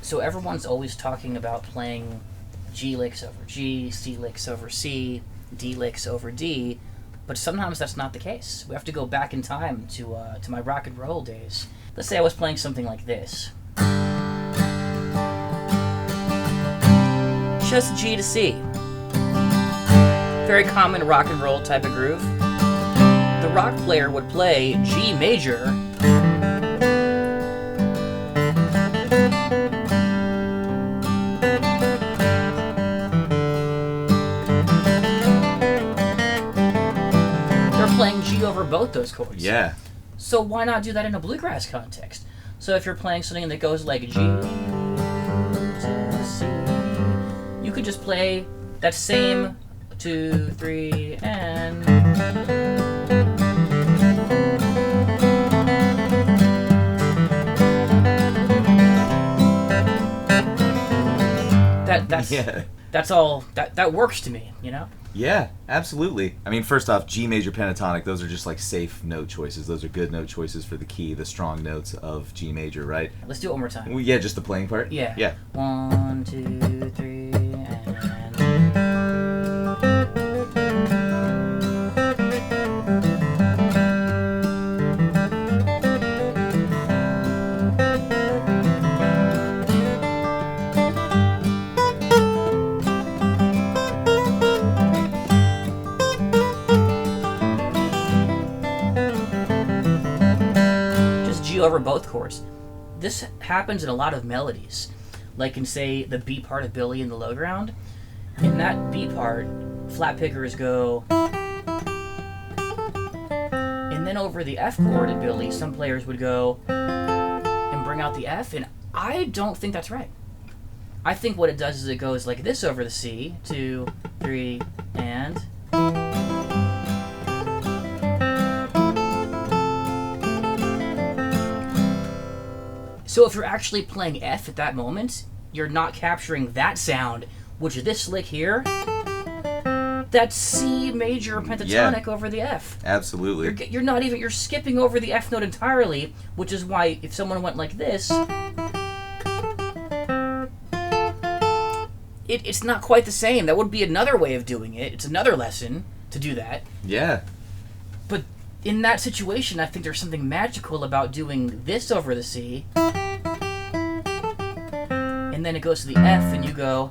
So everyone's always talking about playing G licks over G, C licks over C, D licks over D, but sometimes that's not the case. We have to go back in time to my rock and roll days. Let's say I was playing something like this. Just G to C. Very common rock and roll type of groove. The rock player would play G major, they're playing G over both those chords. Yeah. So why not do that in a bluegrass context? So if you're playing something that goes like G to C, you could just play that same 2, 3, and that's all that works to me, you know? Yeah, absolutely. I mean, first off, G major pentatonic, those are just like safe note choices. Those are good note choices for the key, the strong notes of G major, right? Let's do it one more time. Well, yeah, just the playing part? Yeah. Yeah. 1, 2, 3, and... over both chords. This happens in a lot of melodies, like in, say, the B part of Billy in the Low Ground. In that B part, flat pickers go, and then over the F chord in Billy, some players would go and bring out the F, and I don't think that's right. I think what it does is it goes like this over the C, 2, 3, and... So if you're actually playing F at that moment, you're not capturing that sound, which is this lick here. That's C major pentatonic over the F. Absolutely. You're not even, you're skipping over the F note entirely, which is why if someone went like this, it's not quite the same. That would be another way of doing it. It's another lesson to do that. Yeah. But in that situation, I think there's something magical about doing this over the C, and then it goes to the F, and you go,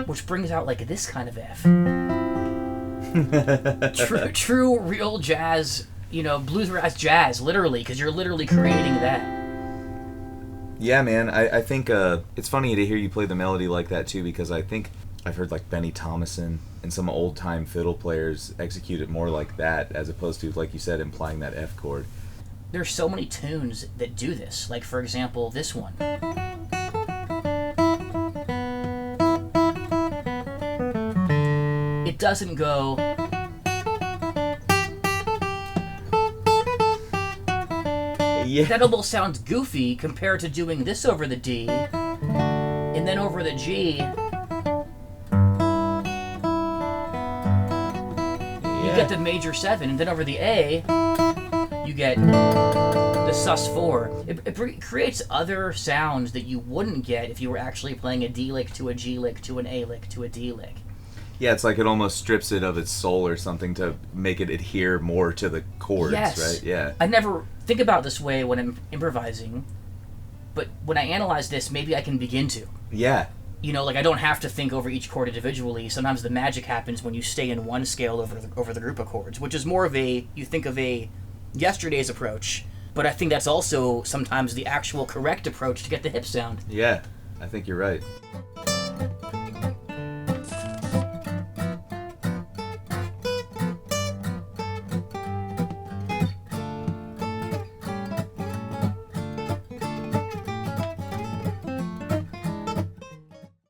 which brings out like this kind of F. True, real jazz, you know, bluegrass jazz, literally, because you're literally creating that. Yeah, man, I think it's funny to hear you play the melody like that, too, because I think I've heard like Benny Thomason and some old-time fiddle players execute it more like that, as opposed to, like you said, implying that F chord. There's so many tunes that do this. Like, for example, this one. It doesn't go... Yeah. That almost sounds goofy compared to doing this over the D, and then over the G... You get the major 7, and then over the A, you get the sus4. It creates other sounds that you wouldn't get if you were actually playing a D lick to a G lick to an A lick to a D lick. Yeah, it's like it almost strips it of its soul or something to make it adhere more to the chords, yes. Right? Yeah. I never think about this way when I'm improvising, but when I analyze this, maybe I can begin to. Yeah. You know, like I don't have to think over each chord individually. Sometimes the magic happens when you stay in one scale over the group of chords, which is more of a, you think of a yesterday's approach, but I think that's also sometimes the actual correct approach to get the hip sound. Yeah, I think you're right.